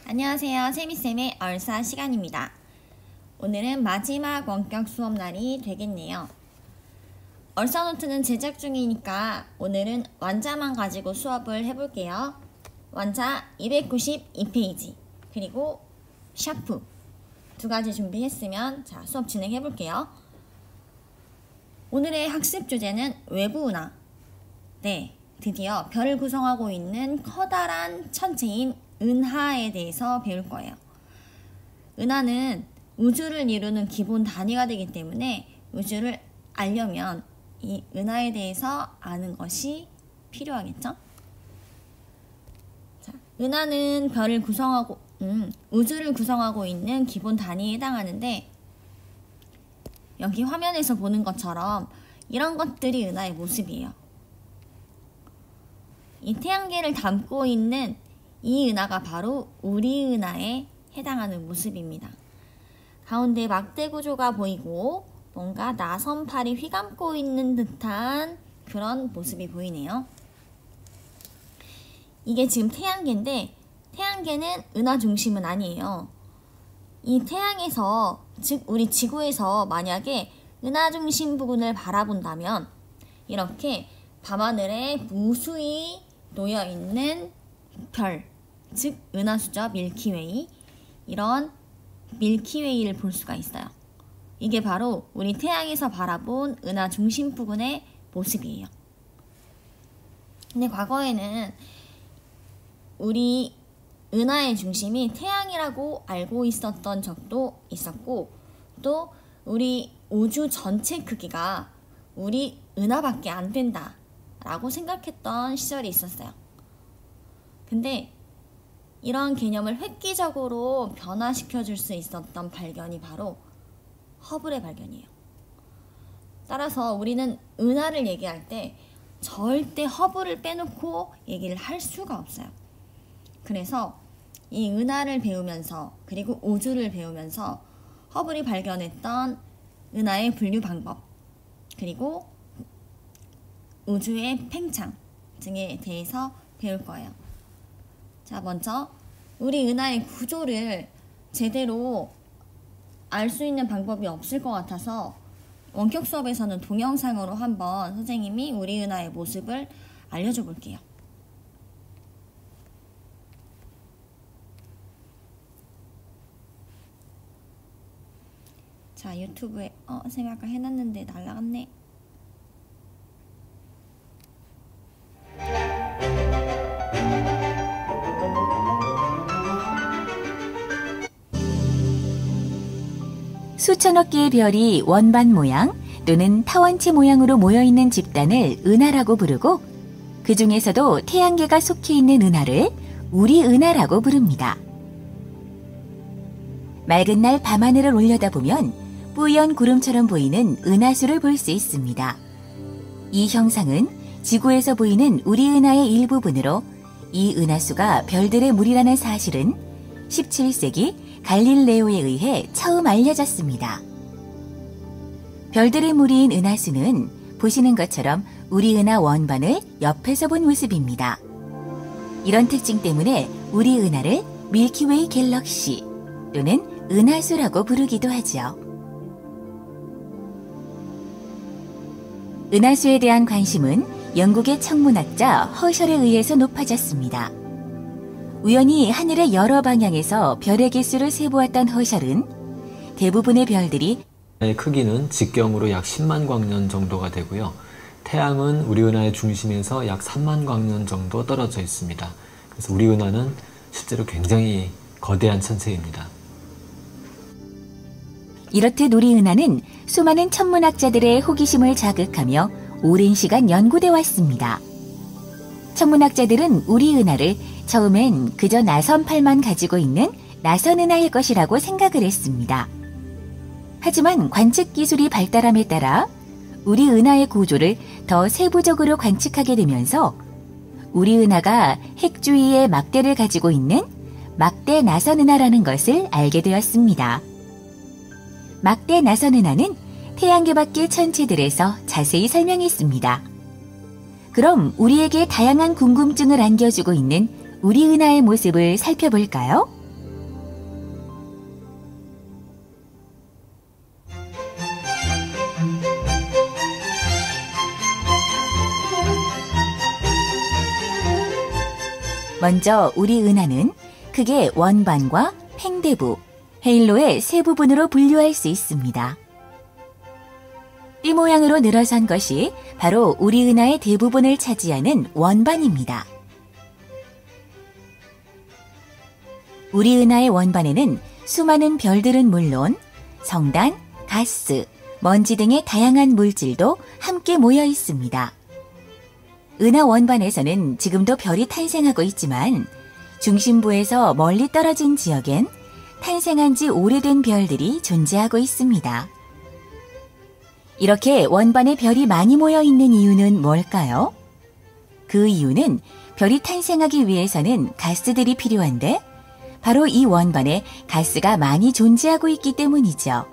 안녕하세요. 세미쌤의 얼싸 시간입니다. 오늘은 마지막 원격 수업 날이 되겠네요. 얼싸 노트는 제작 중이니까 오늘은 완자만 가지고 수업을 해볼게요. 완자 292페이지 그리고 샤프 두 가지 준비했으면 자 수업 진행해볼게요. 오늘의 학습 주제는 외부 은하. 네, 드디어 별을 구성하고 있는 커다란 천체인 은하에 대해서 배울 거예요. 은하는 우주를 이루는 기본 단위가 되기 때문에 우주를 알려면 이 은하에 대해서 아는 것이 필요하겠죠? 자, 은하는 별을 구성하고 우주를 구성하고 있는 기본 단위에 해당하는데 여기 화면에서 보는 것처럼 이런 것들이 은하의 모습이에요. 이 태양계를 담고 있는 이 은하가 바로 우리 은하에 해당하는 모습입니다. 가운데 막대 구조가 보이고 뭔가 나선팔이 휘감고 있는 듯한 그런 모습이 보이네요. 이게 지금 태양계인데 태양계는 은하 중심은 아니에요. 이 태양에서, 즉 우리 지구에서 만약에 은하 중심 부근을 바라본다면 이렇게 밤하늘에 무수히 놓여있는 별, 즉 은하수죠. 밀키웨이. 이런 밀키웨이를 볼 수가 있어요. 이게 바로 우리 태양에서 바라본 은하 중심 부근의 모습이에요. 근데 과거에는 우리 은하의 중심이 태양이라고 알고 있었던 적도 있었고 또 우리 우주 전체 크기가 우리 은하밖에 안 된다 라고 생각했던 시절이 있었어요. 근데 이런 개념을 획기적으로 변화시켜 줄 수 있었던 발견이 바로 허블의 발견이에요. 따라서 우리는 은하를 얘기할 때 절대 허블을 빼놓고 얘기를 할 수가 없어요. 그래서 이 은하를 배우면서 그리고 우주를 배우면서 허블이 발견했던 은하의 분류 방법 그리고 우주의 팽창 등에 대해서 배울 거예요. 자, 먼저 우리 은하의 구조를 제대로 알 수 있는 방법이 없을 것 같아서 원격 수업에서는 동영상으로 한번 선생님이 우리 은하의 모습을 알려줘 볼게요. 자, 유튜브에 선생님 아까 해놨는데 날라갔네. 수천억 개의 별이 원반 모양 또는 타원체 모양으로 모여있는 집단을 은하라고 부르고 그 중에서도 태양계가 속해 있는 은하를 우리 은하라고 부릅니다. 맑은 날 밤하늘을 올려다보면 뿌연 구름처럼 보이는 은하수를 볼 수 있습니다. 이 형상은 지구에서 보이는 우리 은하의 일부분으로 이 은하수가 별들의 물이라는 사실은 17세기 갈릴레오에 의해 처음 알려졌습니다. 별들의 무리인 은하수는 보시는 것처럼 우리 은하 원반을 옆에서 본 모습입니다. 이런 특징 때문에 우리 은하를 밀키웨이 갤럭시 또는 은하수라고 부르기도 하죠. 은하수에 대한 관심은 영국의 천문학자 허셜에 의해서 높아졌습니다. 우연히 하늘의 여러 방향에서 별의 개수를 세보았던 허셜은 대부분의 별들이 크기는 직경으로 약 10만 광년 정도가 되고요. 태양은 우리 은하의 중심에서 약 3만 광년 정도 떨어져 있습니다. 그래서 우리 은하는 실제로 굉장히 거대한 천체입니다. 이렇듯 우리 은하는 수많은 천문학자들의 호기심을 자극하며 오랜 시간 연구돼 왔습니다. 천문학자들은 우리 은하를 처음엔 그저 나선팔만 가지고 있는 나선 은하일 것이라고 생각을 했습니다. 하지만 관측 기술이 발달함에 따라 우리 은하의 구조를 더 세부적으로 관측하게 되면서 우리 은하가 핵 주위에 막대를 가지고 있는 막대 나선 은하라는 것을 알게 되었습니다. 막대 나선 은하는 태양계 밖의 천체들에서 자세히 설명했습니다. 그럼 우리에게 다양한 궁금증을 안겨주고 있는 우리 은하의 모습을 살펴볼까요? 먼저 우리 은하는 크게 원반과 팽대부, 헤일로의 세 부분으로 분류할 수 있습니다. 띠 모양으로 늘어선 것이 바로 우리 은하의 대부분을 차지하는 원반입니다. 우리 은하의 원반에는 수많은 별들은 물론 성단, 가스, 먼지 등의 다양한 물질도 함께 모여 있습니다. 은하 원반에서는 지금도 별이 탄생하고 있지만 중심부에서 멀리 떨어진 지역엔 탄생한 지 오래된 별들이 존재하고 있습니다. 이렇게 원반에 별이 많이 모여 있는 이유는 뭘까요? 그 이유는 별이 탄생하기 위해서는 가스들이 필요한데 바로 이 원반에 가스가 많이 존재하고 있기 때문이죠.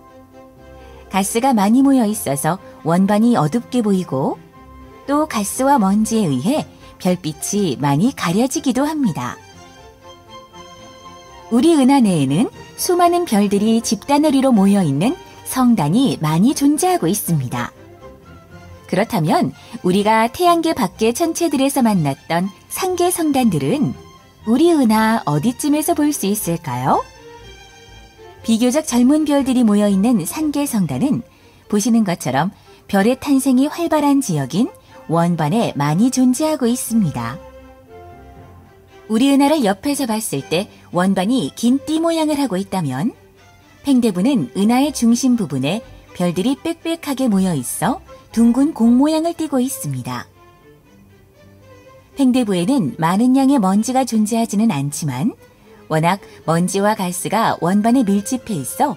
가스가 많이 모여 있어서 원반이 어둡게 보이고 또 가스와 먼지에 의해 별빛이 많이 가려지기도 합니다. 우리 은하 내에는 수많은 별들이 집단으로 모여 있는 성단이 많이 존재하고 있습니다. 그렇다면 우리가 태양계 밖의 천체들에서 만났던 상계 성단들은 우리 은하 어디쯤에서 볼 수 있을까요? 비교적 젊은 별들이 모여 있는 상계 성단은 보시는 것처럼 별의 탄생이 활발한 지역인 원반에 많이 존재하고 있습니다. 우리 은하를 옆에서 봤을 때 원반이 긴 띠 모양을 하고 있다면 팽대부는 은하의 중심 부분에 별들이 빽빽하게 모여 있어 둥근 공 모양을 띠고 있습니다. 팽대부에는 많은 양의 먼지가 존재하지는 않지만 워낙 먼지와 가스가 원반에 밀집해 있어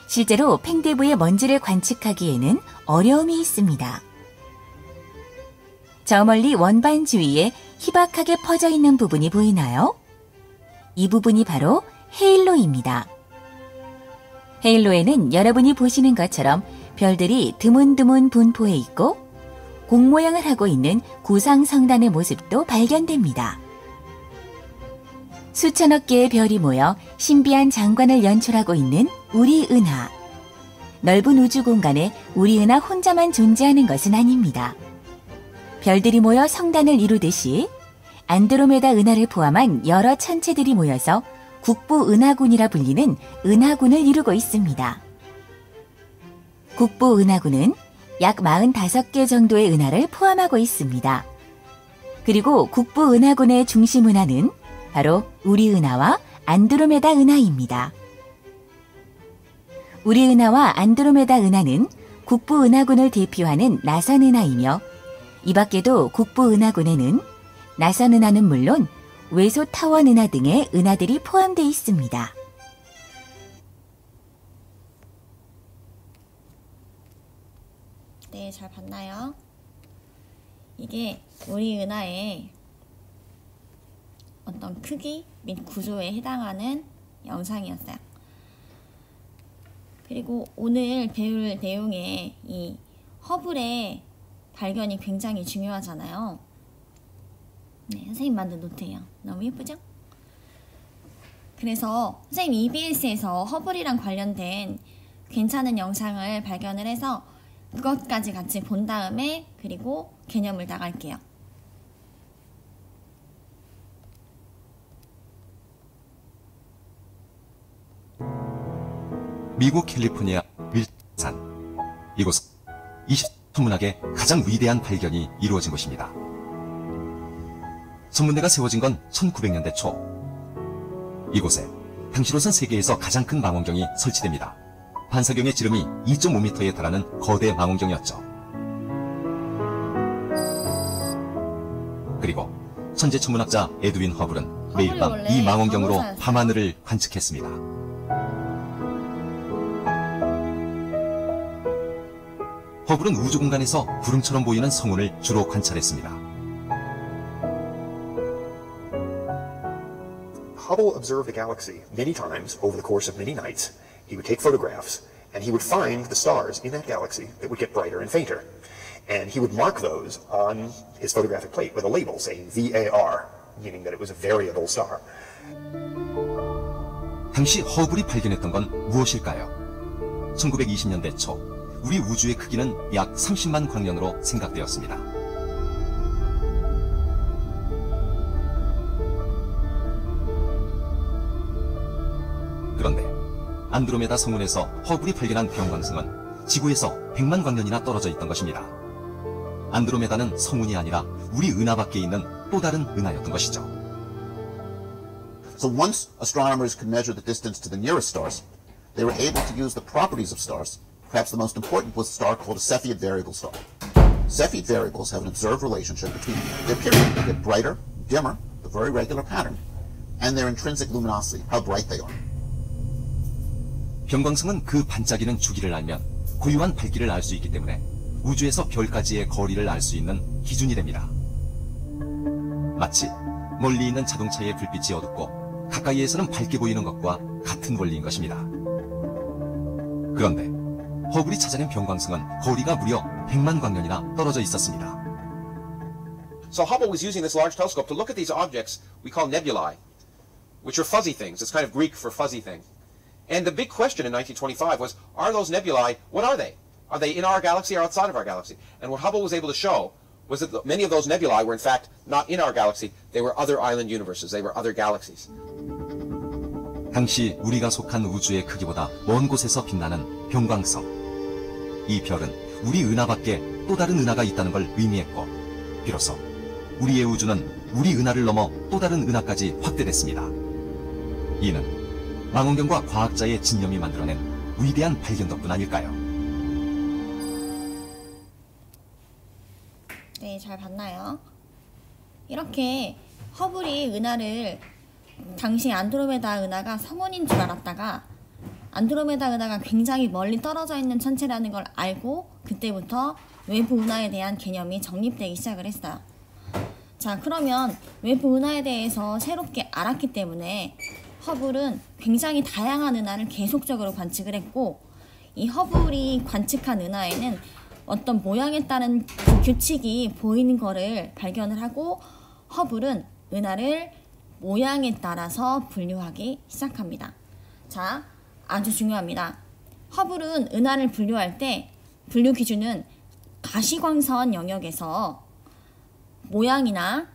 실제로 팽대부의 먼지를 관측하기에는 어려움이 있습니다. 저 멀리 원반 주위에 희박하게 퍼져 있는 부분이 보이나요? 이 부분이 바로 헤일로입니다. 헤일로에는 여러분이 보시는 것처럼 별들이 드문드문 분포해 있고 공 모양을 하고 있는 구상성단의 모습도 발견됩니다. 수천억 개의 별이 모여 신비한 장관을 연출하고 있는 우리 은하. 넓은 우주 공간에 우리 은하 혼자만 존재하는 것은 아닙니다. 별들이 모여 성단을 이루듯이 안드로메다 은하를 포함한 여러 천체들이 모여서 국부 은하군이라 불리는 은하군을 이루고 있습니다. 국부 은하군은 약 45개 정도의 은하를 포함하고 있습니다. 그리고 국부 은하군의 중심 은하는 바로 우리 은하와 안드로메다 은하입니다. 우리 은하와 안드로메다 은하는 국부 은하군을 대표하는 나선 은하이며 이 밖에도 국부 은하군에는 나선 은하는 물론 외소 타원 은하 등의 은하들이 포함되어 있습니다. 네, 잘 봤나요? 이게 우리 은하의 어떤 크기 및 구조에 해당하는 영상이었어요. 그리고 오늘 배울 내용에 이 허블의 발견이 굉장히 중요하잖아요. 네, 선생님 만든 노트예요. 너무 예쁘죠? 그래서 선생님 EBS에서 허블이랑 관련된 괜찮은 영상을 발견을 해서 그것까지 같이 본 다음에 그리고 개념을 나갈게요. 미국 캘리포니아 윌산. 이곳은 20천문학의 가장 위대한 발견이 이루어진 곳입니다. 천문대가 세워진 건 1900년대 초. 이곳에 당시로선 세계에서 가장 큰 망원경이 설치됩니다. 반사경의 지름이 2.5m에 달하는 거대 망원경이었죠. 그리고 천재 천문학자 에드윈 허블은 매일 밤 이 망원경으로 밤하늘을 관측했습니다. 허블은 우주 공간에서 구름처럼 보이는 성운을 주로 관찰했습니다. Hubble observed the galaxy many times over the course of many nights. He would take photographs, and he would find the stars in that galaxy that would get brighter and fainter. And he would mark those on his photographic plate with a label saying VAR, meaning that it was a variable star. 당시 허블이 발견했던 건 무엇일까요? 1920년대 초, 우리 우주의 크기는 약 30만 광년으로 생각되었습니다. 그런데 안드로메다 성운에서 허블이 발견한 병광성은 지구에서 100만 광년이나 떨어져 있던 것입니다. 안드로메다는 성운이 아니라 우리 은하 밖에 있는 또 다른 은하였던 것이죠. So once astronomers could measure the distance to the nearest stars, they were able to use the properties of stars. Perhaps the most important was a star called a Cepheid variable star. Cepheid variables have an observed relationship between their period, they get brighter, dimmer, a very regular pattern, and their intrinsic luminosity, how bright they are. 병광성은 그 반짝이는 주기를 알면 고유한 밝기를 알 수 있기 때문에 우주에서 별까지의 거리를 알 수 있는 기준이 됩니다. 마치 멀리 있는 자동차의 불빛이 어둡고 가까이에서는 밝게 보이는 것과 같은 원리인 것입니다. 그런데 허블이 찾아낸 병광성은 거리가 무려 100만 광년이나 떨어져 있었습니다. So Hubble was using this large telescope to look at these objects we call nebulae, which are fuzzy things. It's kind of Greek for fuzzy thing. And the big question in 1925 was, are those nebulae, what are they? Are they in our galaxy or outside of our galaxy? And what Hubble was able to show was that many of those nebulae were in fact not in our galaxy. They were other island universes. They were other galaxies. 당시 우리가 속한 우주의 크기보다 먼 곳에서 빛나는 병광성. 이 별은 우리 은하 밖에 또 다른 은하가 있다는 걸 의미했고, 비로소 우리의 우주는 우리 은하를 넘어 또 다른 은하까지 확대됐습니다. 이는 망원경과 과학자의 진념이 만들어낸 위대한 발견 덕분 아닐까요? 네, 잘 봤나요? 이렇게 허블이 은하를 당시 안드로메다 은하가 성운인 줄 알았다가 안드로메다 은하가 굉장히 멀리 떨어져 있는 천체라는 걸 알고 그때부터 외부 은하에 대한 개념이 정립되기 시작을 했어요. 자, 그러면 외부 은하에 대해서 새롭게 알았기 때문에 허블은 굉장히 다양한 은하를 계속적으로 관측을 했고, 이 허블이 관측한 은하에는 어떤 모양에 따른 규칙이 보이는 거를 발견을 하고 허블은 은하를 모양에 따라서 분류하기 시작합니다. 자, 아주 중요합니다. 허블은 은하를 분류할 때 분류 기준은 가시광선 영역에서 모양이나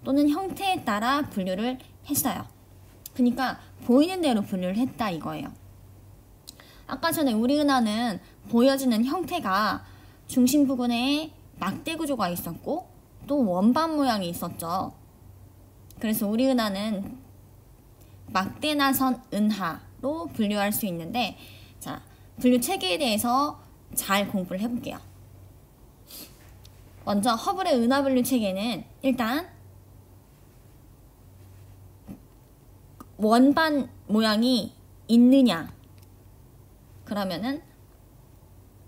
또는 형태에 따라 분류를 했어요. 그러니까 보이는 대로 분류를 했다 이거예요. 아까 전에 우리 은하는 보여지는 형태가 중심 부근에 막대 구조가 있었고 또 원반 모양이 있었죠. 그래서 우리 은하는 막대 나선 은하로 분류할 수 있는데, 자, 분류 체계에 대해서 잘 공부를 해볼게요. 먼저 허블의 은하 분류 체계는 일단 원반 모양이 있느냐, 그러면은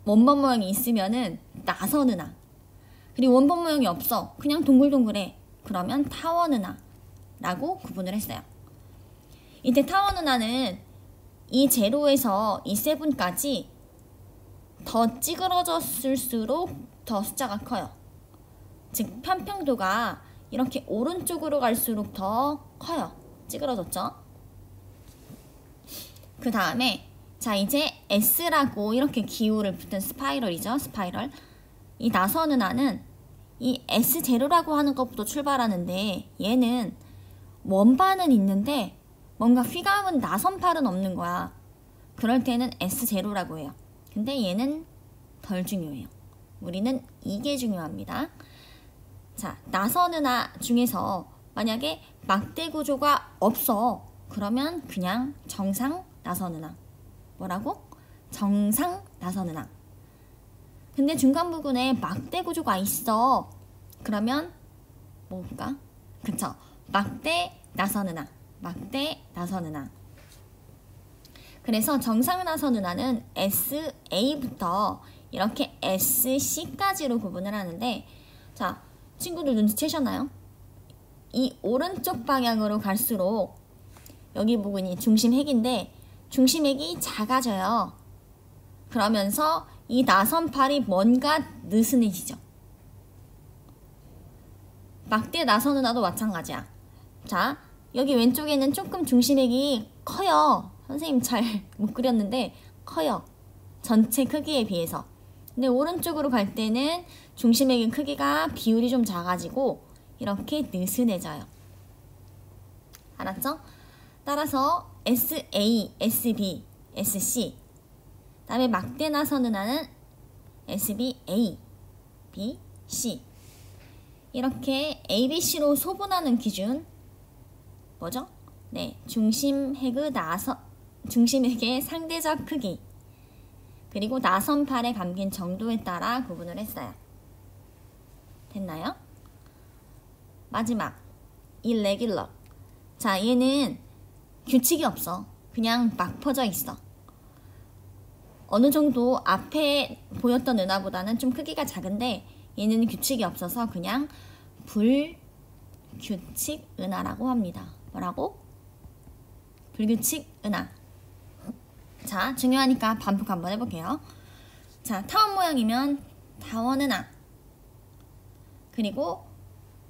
원반 모양이 있으면은 나선 은하, 그리고 원반 모양이 없어 그냥 동글동글해 그러면 타원 은하 라고 구분을 했어요. 이때 타원 은하는 이 제로에서 이 세븐까지 더 찌그러졌을수록 더 숫자가 커요. 즉 편평도가 이렇게 오른쪽으로 갈수록 더 커요. 찌그러졌죠? 그 다음에 자, 이제 S라고 이렇게 기호를 붙은 스파이럴이죠. 스파이럴. 이 나선 은하는 이 S0라고 하는 것부터 출발하는데 얘는 원반은 있는데 뭔가 휘감은 나선팔은 없는 거야. 그럴 때는 S0라고 해요. 근데 얘는 덜 중요해요. 우리는 이게 중요합니다. 자, 나선 은하 중에서 만약에 막대 구조가 없어. 그러면 그냥 정상 나선 은하. 뭐라고? 정상 나선 은하. 근데 중간 부분에 막대 구조가 있어. 그러면 뭘까? 그쵸? 막대 나선 은하. 막대 나선 은하. 그래서 정상 나선 은하는 SA부터 이렇게 SC까지로 구분을 하는데, 자, 친구들 눈치채셨나요? 이 오른쪽 방향으로 갈수록 여기 부분이 중심핵인데 중심핵이 작아져요. 그러면서 이 나선팔이 뭔가 느슨해지죠. 막대 나선 은하도 마찬가지야. 자, 여기 왼쪽에는 조금 중심핵이 커요. 선생님 잘 못 그렸는데 커요. 전체 크기에 비해서. 근데 오른쪽으로 갈 때는 중심핵의 크기가 비율이 좀 작아지고 이렇게 느슨해져요. 알았죠? 따라서 SA, SB, SC. 다음에 막대 나선 은하는 SBA, B, C. 이렇게 ABC로 소분하는 기준 뭐죠? 네, 중심핵의 상대적 크기 그리고 나선팔에 감긴 정도에 따라 구분을 했어요. 됐나요? 마지막 irregular. 자, 얘는 규칙이 없어. 그냥 막 퍼져 있어. 어느 정도 앞에 보였던 은하보다는 좀 크기가 작은데 얘는 규칙이 없어서 그냥 불규칙 은하라고 합니다. 뭐라고? 불규칙 은하. 자, 중요하니까 반복 한번 해볼게요. 자, 타원 모양이면 타원 은하. 그리고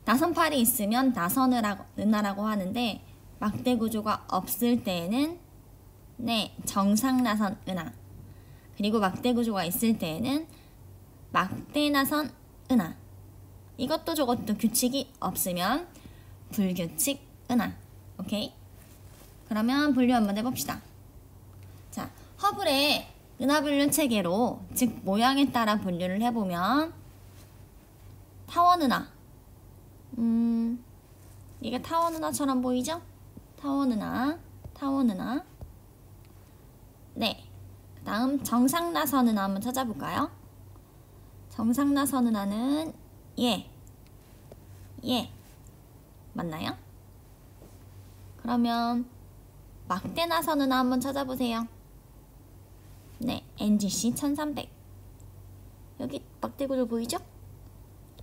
나선팔이 있으면 나선 은하라고 하는데 막대 구조가 없을 때에는 네, 정상 나선 은하. 그리고 막대 구조가 있을 때에는 막대 나선 은하. 이것도 저것도 규칙이 없으면 불규칙 은하. 오케이? 그러면 분류 한번 해봅시다. 자, 허블의 은하 분류 체계로, 즉 모양에 따라 분류를 해보면 타원 은하. 이게 타원 은하처럼 보이죠? 타원 은하, 타원 은하. 네. 그 다음 정상 나선 은하 한번 찾아볼까요? 정상 나선 은하는 예. 맞나요? 그러면 막대 나선 은하 한번 찾아보세요. 네, NGC 1300. 여기 막대 구조 보이죠?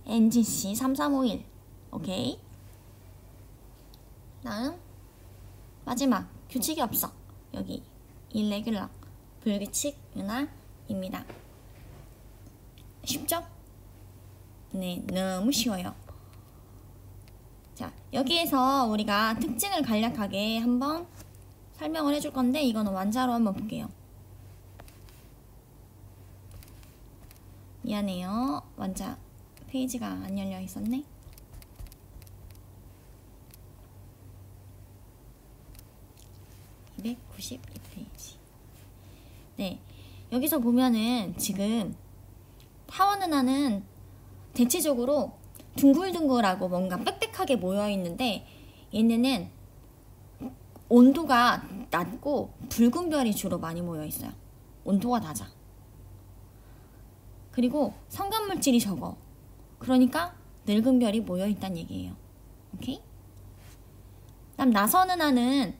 NGC 3351. 오케이. 다음 마지막 규칙이 없어. 여기 irregular 불규칙 은하입니다. 쉽죠? 네, 너무 쉬워요. 자, 여기에서 우리가 특징을 간략하게 한번 설명을 해줄 건데 이거는 완자로 한번 볼게요. 미안해요. 완자 페이지가 안 열려 있었네. (292) 페이지. 네, 여기서 보면은 지금 타원 은하는 대체적으로 둥글둥글하고 뭔가 빽빽하게 모여있는데 얘네는 온도가 낮고 붉은 별이 주로 많이 모여있어요. 온도가 낮아. 그리고 성간물질이 적어. 그러니까 늙은 별이 모여있다는 얘기예요. 오케이? 그다음 나선 은하는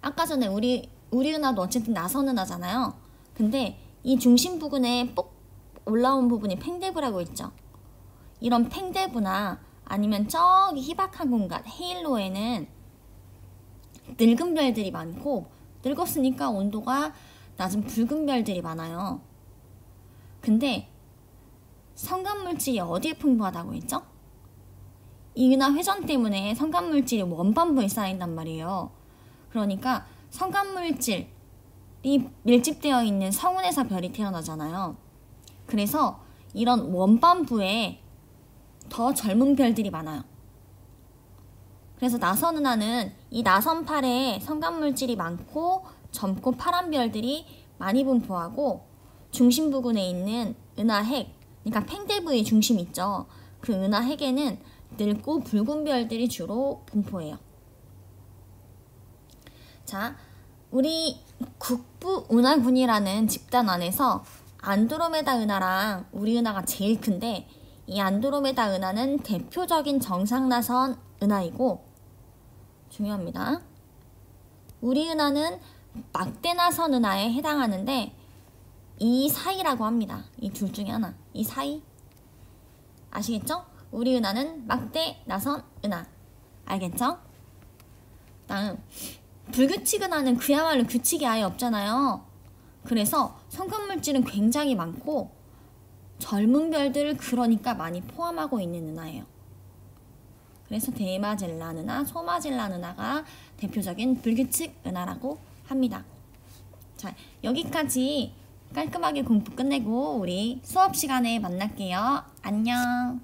아까 전에 우리 은하도 어쨌든 나선 은하잖아요. 근데 이 중심 부근에 뽁 올라온 부분이 팽대부라고 있죠. 이런 팽대부나 아니면 저기 희박한 공간 헤일로에는 늙은 별들이 많고 늙었으니까 온도가 낮은 붉은 별들이 많아요. 근데 성간물질이 어디에 풍부하다고 했죠? 이 은하 회전 때문에 성간물질이 원반부에 쌓인단 말이에요. 그러니까 성간물질이 밀집되어 있는 성운에서 별이 태어나잖아요. 그래서 이런 원반부에 더 젊은 별들이 많아요. 그래서 나선 은하는 이 나선팔에 성간물질이 많고 젊고 파란 별들이 많이 분포하고 중심 부근에 있는 은하핵, 그러니까 팽대부의 중심 있죠. 그 은하핵에는 늙고 붉은 별들이 주로 분포해요. 자, 우리 국부 은하군이라는 집단 안에서 안드로메다 은하랑 우리 은하가 제일 큰데 이 안드로메다 은하는 대표적인 정상나선 은하이고 중요합니다. 우리 은하는 막대나선 은하에 해당하는데 이 사이라고 합니다. 이 둘 중에 하나. 이 사이. 아시겠죠? 우리 은하는 막대나선 은하. 알겠죠? 다음 불규칙 은하는 그야말로 규칙이 아예 없잖아요. 그래서 성간물질은 굉장히 많고 젊은 별들을 그러니까 많이 포함하고 있는 은하예요. 그래서 대마젤란 은하, 소마젤란 은하가 대표적인 불규칙 은하라고 합니다. 자, 여기까지 깔끔하게 공부 끝내고 우리 수업 시간에 만날게요. 안녕.